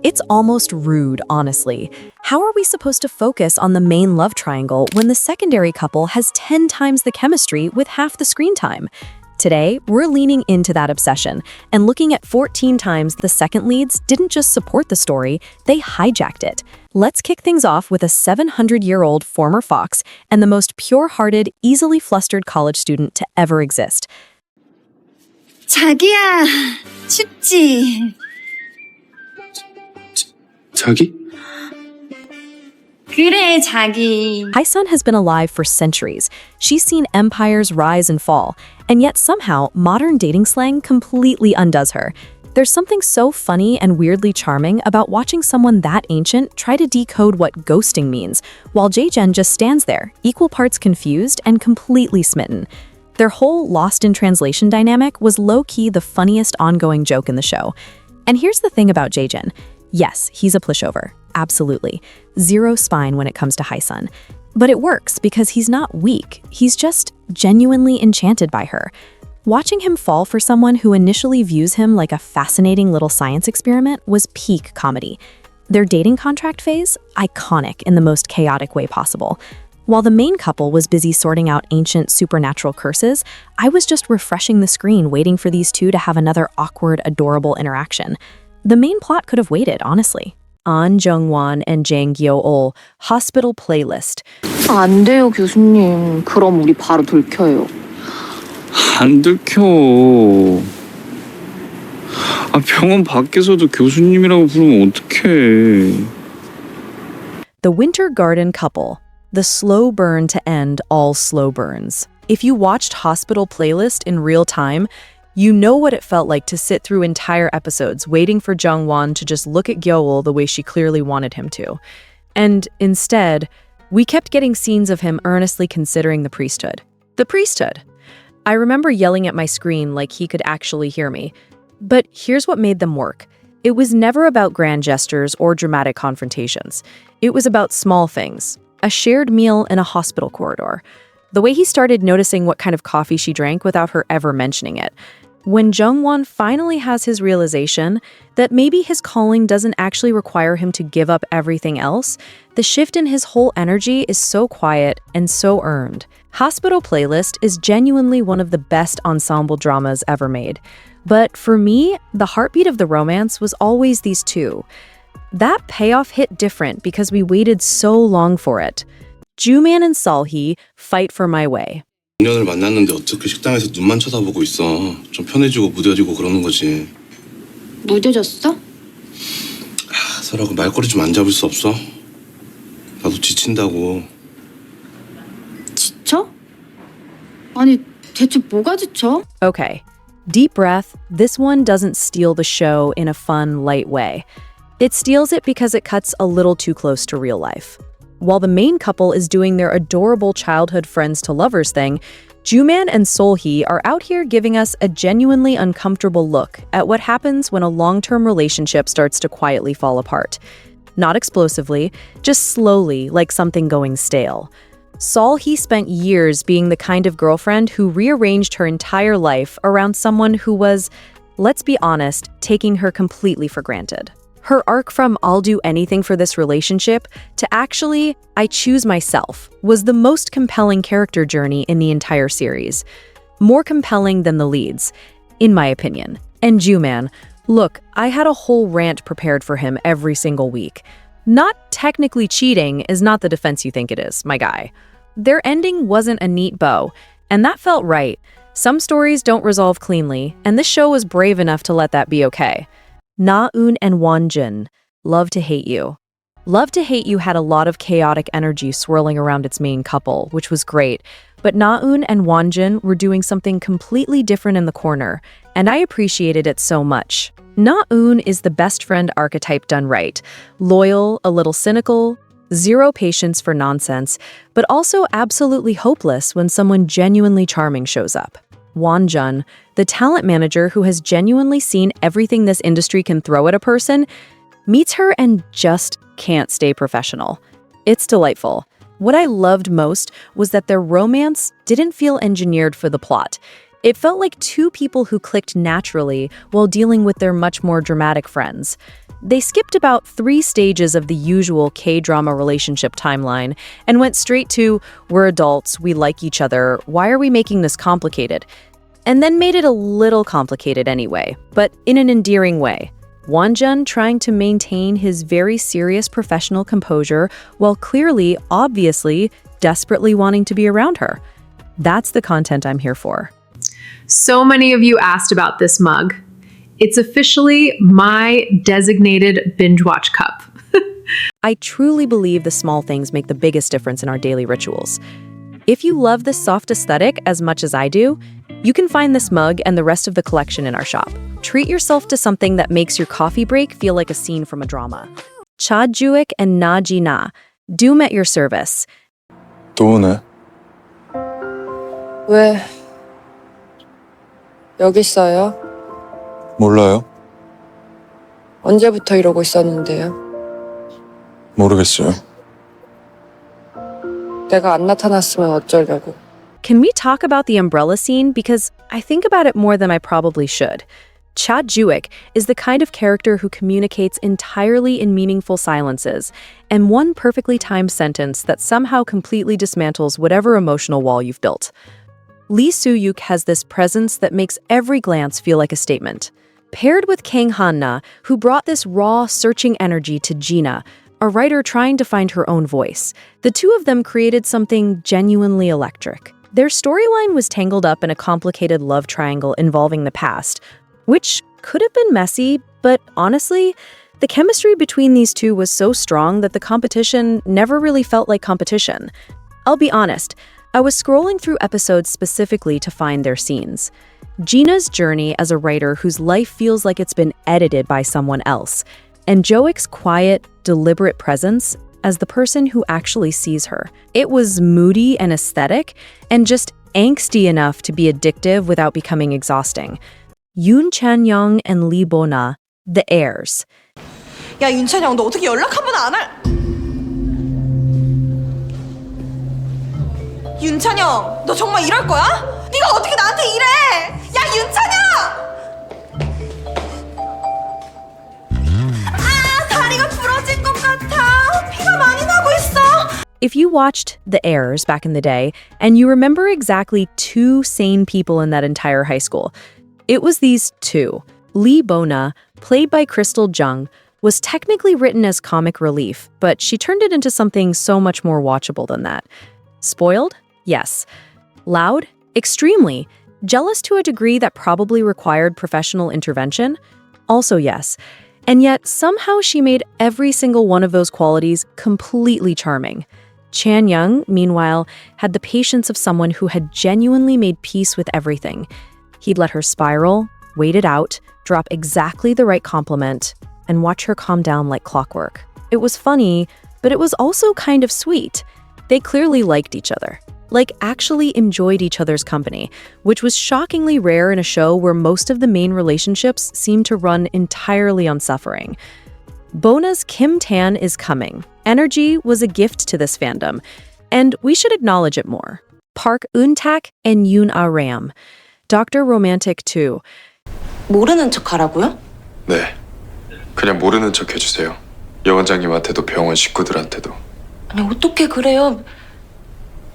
It's almost rude, honestly. How are we supposed to focus on the main love triangle when the secondary couple has 10 times the chemistry with half the screen time? Today, we're leaning into that obsession and looking at 14 times the second leads didn't just support the story, they hijacked it. Let's kick things off with a 700-year-old former fox and the most pure-hearted, easily flustered college student to ever exist. 자기야, 춥지? 자기? 그래, 자기. Hae-sun has been alive for centuries. She's seen empires rise and fall, and yet somehow modern dating slang completely undoes her. There's something so funny and weirdly charming about watching someone that ancient try to decode what ghosting means, while Jae-jun just stands there, equal parts confused and completely smitten. Their whole lost in translation dynamic was low-key the funniest ongoing joke in the show. And here's the thing about Jae-jun. Yes, he's a pushover. Absolutely. Zero spine when it comes to Hae-sun. But it works because he's not weak. He's just genuinely enchanted by her. Watching him fall for someone who initially views him like a fascinating little science experiment was peak comedy. Their dating contract phase? Iconic in the most chaotic way possible. While the main couple was busy sorting out ancient supernatural curses, I was just refreshing the screen waiting for these two to have another awkward, adorable interaction. The main plot could have waited, honestly. On Jung-wan and Jang Gyo-ol, Hospital Playlist. 안 돼요, 교수님. 그럼 우리 바로 들켜요. 안 들켜. 병원 밖에서도 교수님이라고 부르면 어떡해. The Winter Garden Couple. The slow burn to end all slow burns. If you watched Hospital Playlist in real time, you know what it felt like to sit through entire episodes waiting for Jung-wan to just look at Gyo-ol the way she clearly wanted him to. And instead, we kept getting scenes of him earnestly considering the priesthood. The priesthood! I remember yelling at my screen like he could actually hear me. But here's what made them work. It was never about grand gestures or dramatic confrontations. It was about small things. A shared meal in a hospital corridor. The way he started noticing what kind of coffee she drank without her ever mentioning it. When Jung-won finally has his realization that maybe his calling doesn't actually require him to give up everything else, the shift in his whole energy is so quiet and so earned. Hospital Playlist is genuinely one of the best ensemble dramas ever made. But for me, the heartbeat of the romance was always these two. That payoff hit different because we waited so long for it. Joo-man and Sol-hee fight for my way. 인연을 만났는데 어떻게 식당에서 눈만 쳐다보고 있어. 좀 편해지고 무뎌지고 그러는 거지. 무뎌졌어? 서라고 말꼬리 좀 안 잡을 수 없어? 나도 지친다고. 지쳐? 아니, 대체 뭐가 지쳐? Okay, deep breath. This one doesn't steal the show in a fun, light way. It steals it because it cuts a little too close to real life. While the main couple is doing their adorable childhood friends to lovers thing, Joo-man and Sol-hee are out here giving us a genuinely uncomfortable look at what happens when a long-term relationship starts to quietly fall apart. Not explosively, just slowly, like something going stale. Sol-hee spent years being the kind of girlfriend who rearranged her entire life around someone who was, let's be honest, taking her completely for granted. Her arc from I'll do anything for this relationship to actually, I choose myself was the most compelling character journey in the entire series. More compelling than the leads, in my opinion. And Joo-man, look, I had a whole rant prepared for him every single week. Not technically cheating is not the defense you think it is, my guy. Their ending wasn't a neat bow, and that felt right. Some stories don't resolve cleanly, and this show was brave enough to let that be okay. Na-eun and Won-jun, Love to Hate You. Love to Hate You had a lot of chaotic energy swirling around its main couple, which was great, but Na-eun and Won-jun were doing something completely different in the corner, and I appreciated it so much. Na-eun is the best friend archetype done right. Loyal, a little cynical, zero patience for nonsense, but also absolutely hopeless when someone genuinely charming shows up. Won-jun, the talent manager who has genuinely seen everything this industry can throw at a person, meets her and just can't stay professional. It's delightful. What I loved most was that their romance didn't feel engineered for the plot. It felt like two people who clicked naturally while dealing with their much more dramatic friends. They skipped about 3 stages of the usual K-drama relationship timeline and went straight to, we're adults, we like each other, why are we making this complicated? And then made it a little complicated anyway, but in an endearing way. Won-jun trying to maintain his very serious professional composure while clearly, obviously, desperately wanting to be around her. That's the content I'm here for. So many of you asked about this mug. It's officially my designated binge watch cup. I truly believe the small things make the biggest difference in our daily rituals. If you love this soft aesthetic as much as I do, you can find this mug and the rest of the collection in our shop. Treat yourself to something that makes your coffee break feel like a scene from a drama. Cha Juik and Na Ji Na, Doom at your service. Do-wan은? 왜 여기 있어요? 몰라요. 언제부터 이러고 있었는데요? 모르겠어요. 내가 안 나타났으면 어쩌려고. Can we talk about the umbrella scene? Because I think about it more than I probably should. Cha Juik is the kind of character who communicates entirely in meaningful silences, and one perfectly timed sentence that somehow completely dismantles whatever emotional wall you've built. Lee Soo-yuk has this presence that makes every glance feel like a statement. Paired with Kang Han-na, who brought this raw, searching energy to Gina, a writer trying to find her own voice, the two of them created something genuinely electric. Their storyline was tangled up in a complicated love triangle involving the past, which could have been messy, but honestly, the chemistry between these two was so strong that the competition never really felt like competition. I'll be honest, I was scrolling through episodes specifically to find their scenes. Gina's journey as a writer whose life feels like it's been edited by someone else, and Joik's quiet, deliberate presence as the person who actually sees her. It was moody and aesthetic, and just angsty enough to be addictive without becoming exhausting. Yoon Chan-young and Lee Bo-na, the Heirs. 야 윤찬영 너 어떻게 연락 한 번 안 할? 윤찬영 너 정말 이럴 거야? 네가 어떻게 나한테 이래? 야 윤찬영! 아 다리가 부러질 것 같아. 피가 많이 나고 있어. If you watched The Heirs back in the day, and you remember exactly 2 sane people in that entire high school, it was these 2. Lee Bo-na, played by Crystal Jung, was technically written as comic relief, but she turned it into something so much more watchable than that. Spoiled? Yes. Loud? Extremely. Jealous to a degree that probably required professional intervention? Also yes. And yet, somehow she made every single one of those qualities completely charming. Chan-young, meanwhile, had the patience of someone who had genuinely made peace with everything. He'd let her spiral, wait it out, drop exactly the right compliment, and watch her calm down like clockwork. It was funny, but it was also kind of sweet. They clearly liked each other. Like, actually enjoyed each other's company, which was shockingly rare in a show where most of the main relationships seem to run entirely on suffering. Bona's Kim Tan is coming. Energy was a gift to this fandom, and we should acknowledge it more. Park Eun-tak and Yoon Ah-ram. Dr. Romantic 2. 모르는 척 하라고요? 네. 그냥 모르는 척 해주세요. 여 원장님한테도 병원 식구들한테도. 아니 어떻게 그래요?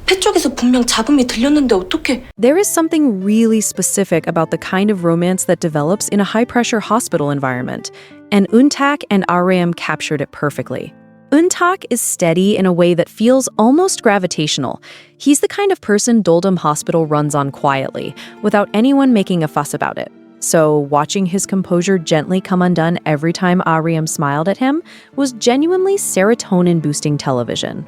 폐 쪽에서 분명 잡음이 들렸는데 어떻게? There is something really specific about the kind of romance that develops in a high-pressure hospital environment, and Eun-tak and Ah-ram captured it perfectly. Eun-tak is steady in a way that feels almost gravitational. He's the kind of person Doldum Hospital runs on quietly, without anyone making a fuss about it. So watching his composure gently come undone every time Ah-ram smiled at him was genuinely serotonin-boosting television.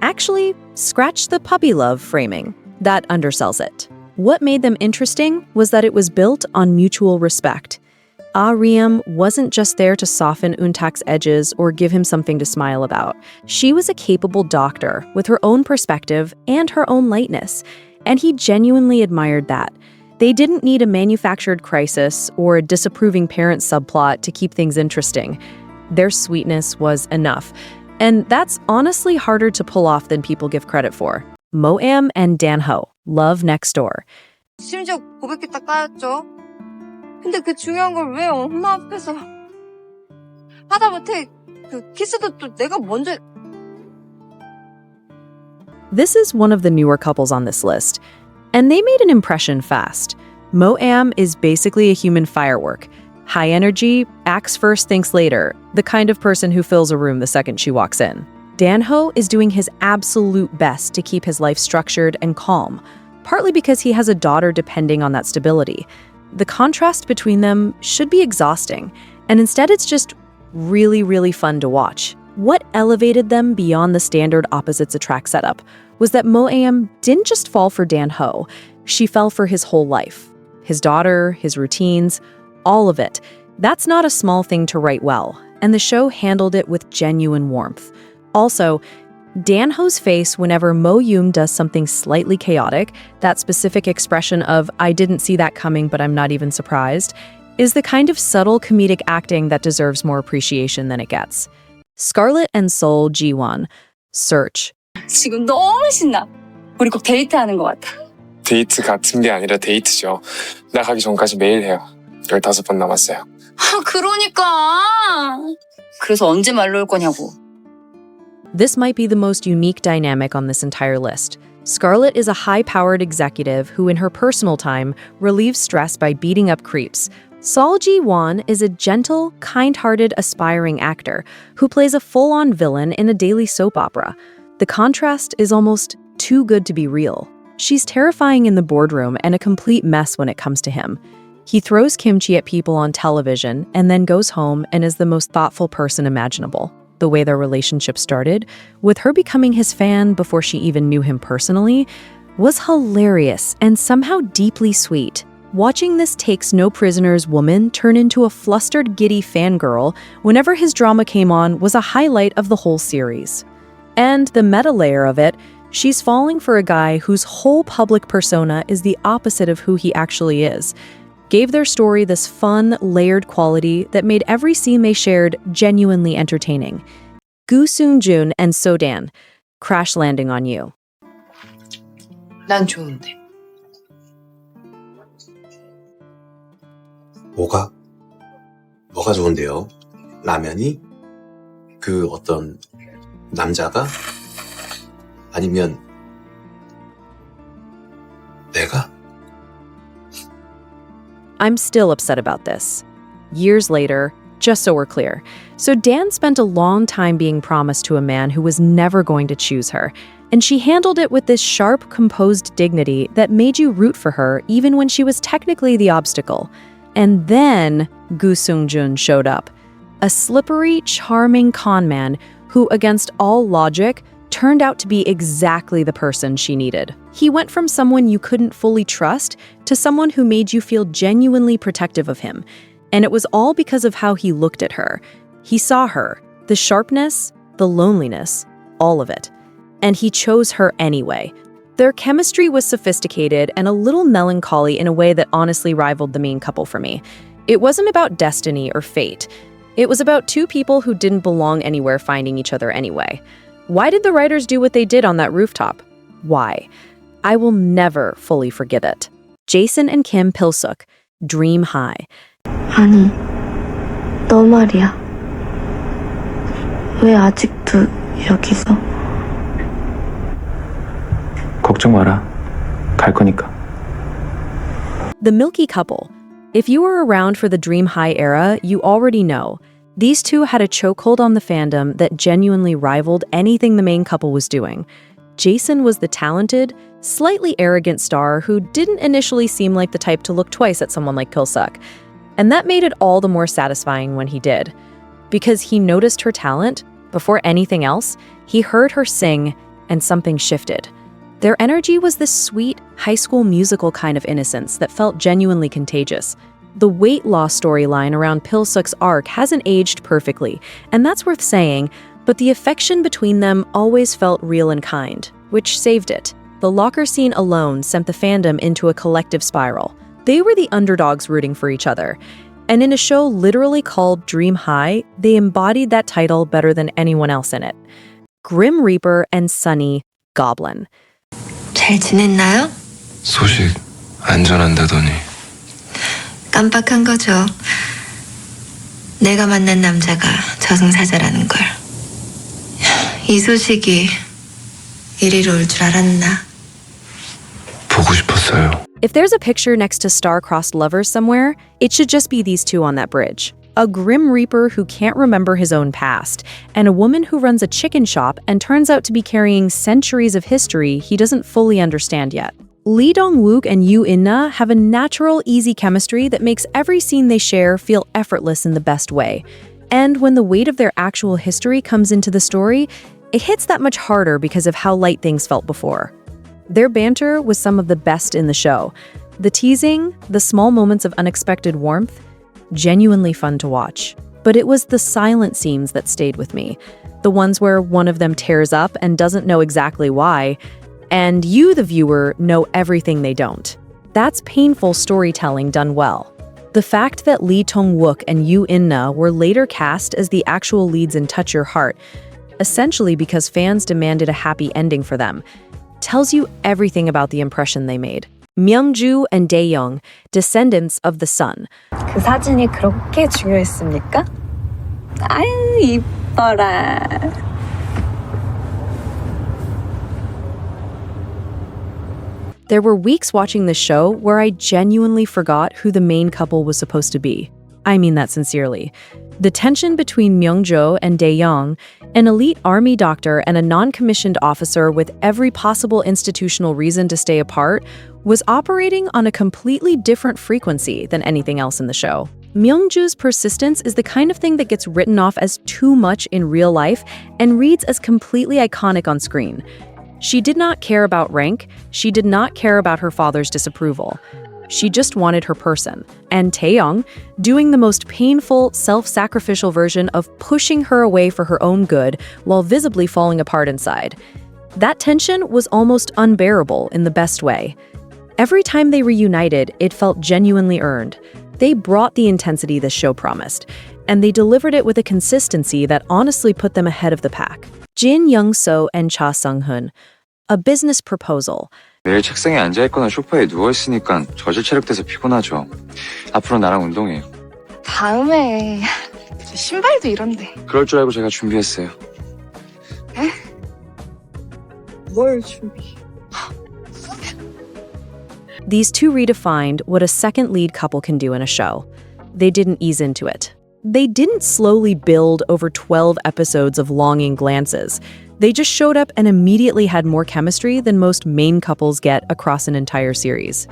Actually, scratch the puppy love framing. That undersells it. What made them interesting was that it was built on mutual respect. Ah-ram wasn't just there to soften Eun-tak's edges or give him something to smile about. She was a capable doctor with her own perspective and her own lightness, and he genuinely admired that. They didn't need a manufactured crisis or a disapproving parent subplot to keep things interesting. Their sweetness was enough. And that's honestly harder to pull off than people give credit for. Mo-am and Dan-ho, love next door. 심지어 고백했다 까였죠. 근데 그 중요한 걸 왜 엄마 앞에서 하다못해 그 키스도 또 내가 먼저. This is one of the newer couples on this list, and they made an impression fast. Mo-am is basically a human firework. High energy, acts first, thinks later, the kind of person who fills a room the second she walks in. Dan-ho is doing his absolute best to keep his life structured and calm, partly because he has a daughter depending on that stability. The contrast between them should be exhausting, and instead it's just really, really fun to watch. What elevated them beyond the standard opposites attract setup was that Mo-am didn't just fall for Dan-ho, she fell for his whole life. His daughter, his routines, all of it. That's not a small thing to write well, and the show handled it with genuine warmth. Also, Dan-ho's face whenever Mo-yoon does something slightly chaotic, that specific expression of, I didn't see that coming but I'm not even surprised, is the kind of subtle comedic acting that deserves more appreciation than it gets. Scarlett and Seoul Ji-hoon, Search. 지금 너무 신나. 우리 꼭 데이트하는 것 같아. 데이트 같은 게 아니라 데이트죠. 나가기 전까지 매일 해요. 15번 남았어요. 아, 그러니까. 그래서 언제 말로 올 거냐고. This might be the most unique dynamic on this entire list. Scarlett is a high-powered executive who in her personal time relieves stress by beating up creeps. Seoul Ji-hoon is a gentle, kind-hearted, aspiring actor who plays a full-on villain in a daily soap opera. The contrast is almost too good to be real. She's terrifying in the boardroom and a complete mess when it comes to him. He throws kimchi at people on television and then goes home and is the most thoughtful person imaginable. The way their relationship started, with her becoming his fan before she even knew him personally, was hilarious and somehow deeply sweet. Watching this takes no prisoners woman turn into a flustered, giddy fangirl whenever his drama came on was a highlight of the whole series. And the meta layer of it, she's falling for a guy whose whole public persona is the opposite of who he actually is. Gave their story this fun, layered quality that made every scene they shared genuinely entertaining. Seung-jun and So-dan, Crash Landing on You. 난 좋은데. 뭐가 좋은데요? 라면이? 그 어떤 남자가? 아니면 내가? I'm still upset about this. Years later, just so we're clear, so Dan spent a long time being promised to a man who was never going to choose her, and she handled it with this sharp, composed dignity that made you root for her even when she was technically the obstacle. And then Seung-jun showed up, a slippery, charming con man who, against all logic, turned out to be exactly the person she needed. He went from someone you couldn't fully trust to someone who made you feel genuinely protective of him. And it was all because of how he looked at her. He saw her, the sharpness, the loneliness, all of it. And he chose her anyway. Their chemistry was sophisticated and a little melancholy in a way that honestly rivaled the main couple for me. It wasn't about destiny or fate. It was about two people who didn't belong anywhere finding each other anyway. Why did the writers do what they did on that rooftop? Why? I will never fully forget it. Jason and Kim Pil-suk, Dream High. 아니, 너 말이야. 왜 아직도 여기서? 걱정 마라. 갈 거니까. The Milky Couple. If you were around for the Dream High era, you already know. These two had a chokehold on the fandom that genuinely rivaled anything the main couple was doing. Jason was the talented, slightly arrogant star who didn't initially seem like the type to look twice at someone like Pil-suk. And that made it all the more satisfying when he did. Because he noticed her talent, before anything else, he heard her sing, and something shifted. Their energy was this sweet, high school musical kind of innocence that felt genuinely contagious. The weight loss storyline around Pil-suk's arc hasn't aged perfectly, and that's worth saying, but the affection between them always felt real and kind, which saved it. The locker scene alone sent the fandom into a collective spiral. They were the underdogs rooting for each other. And in a show literally called Dream High, they embodied that title better than anyone else in it. Grim Reaper and Sunny, Goblin. 잘 지냈나요? 소식 안전한다더니. 깜빡한 거죠. 내가 만난 남자가 저승사자라는 걸. 이 소식이 이리로 올 줄 알았나? 보고 싶었어요. If there's a picture next to star-crossed lovers somewhere, it should just be these two on that bridge. A grim reaper who can't remember his own past, and a woman who runs a chicken shop and turns out to be carrying centuries of history he doesn't fully understand yet. Lee Dong-wook and Yoo In-na have a natural, easy chemistry that makes every scene they share feel effortless in the best way. And when the weight of their actual history comes into the story, it hits that much harder because of how light things felt before. Their banter was some of the best in the show. The teasing, the small moments of unexpected warmth, genuinely fun to watch. But it was the silent scenes that stayed with me. The ones where one of them tears up and doesn't know exactly why, and you, the viewer, know everything they don't. That's painful storytelling done well. The fact that Lee Dong-wook and Yoo In-na were later cast as the actual leads in Touch Your Heart, essentially because fans demanded a happy ending for them, tells you everything about the impression they made. Myung-ju and Jae-hong, Descendants of the Sun. 그 사진이 그렇게 중요했습니까? 아유, 이뻐라. There were weeks watching the show where I genuinely forgot who the main couple was supposed to be. I mean that sincerely. The tension between Myung-jo and Jae-hong, an elite army doctor and a non-commissioned officer with every possible institutional reason to stay apart, was operating on a completely different frequency than anything else in the show. Myung-ju's persistence is the kind of thing that gets written off as too much in real life and reads as completely iconic on screen. She did not care about rank, she did not care about her father's disapproval. She just wanted her person. And Taeyong, doing the most painful, self-sacrificial version of pushing her away for her own good while visibly falling apart inside. That tension was almost unbearable in the best way. Every time they reunited, it felt genuinely earned. They brought the intensity this show promised, and they delivered it with a consistency that honestly put them ahead of the pack. Jin Young-so and Cha Seung-jun, a business proposal. 매일 책상에 앉아있거나 소파에 누워있으니까 저질 체력돼서 피곤하죠. 앞으로 나랑 운동해요. 다음에 신발도 이런데. 그럴 줄 알고 제가 준비했어요. 에? 뭘 준비? These two redefined what a second lead couple can do in a show. They didn't ease into it. They didn't slowly build over 12 episodes of longing glances. They just showed up and immediately had more chemistry than most main couples get across an entire series.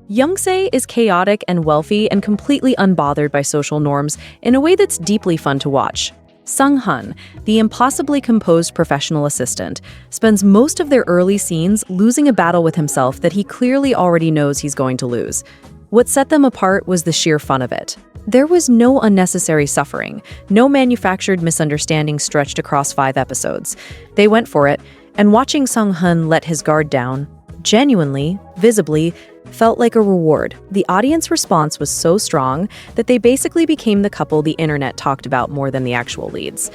Youngse is chaotic and wealthy and completely unbothered by social norms in a way that's deeply fun to watch. Seung-jun, the impossibly composed professional assistant, spends most of their early scenes losing a battle with himself that he clearly already knows he's going to lose. What set them apart was the sheer fun of it. There was no unnecessary suffering, no manufactured misunderstanding stretched across 5 episodes. They went for it, and watching Seung-jun let his guard down, genuinely, visibly, felt like a reward. The audience response was so strong that they basically became the couple the internet talked about more than the actual leads.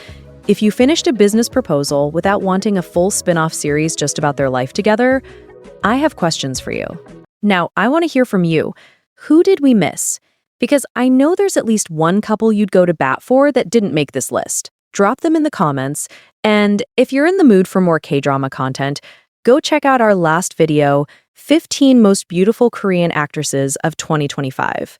If you finished a business proposal without wanting a full spin-off series just about their life together, I have questions for you. Now, I want to hear from you. Who did we miss? Because I know there's at least one couple you'd go to bat for that didn't make this list. Drop them in the comments, and if you're in the mood for more K-drama content, go check out our last video, 15 Most Beautiful Korean Actresses of 2025.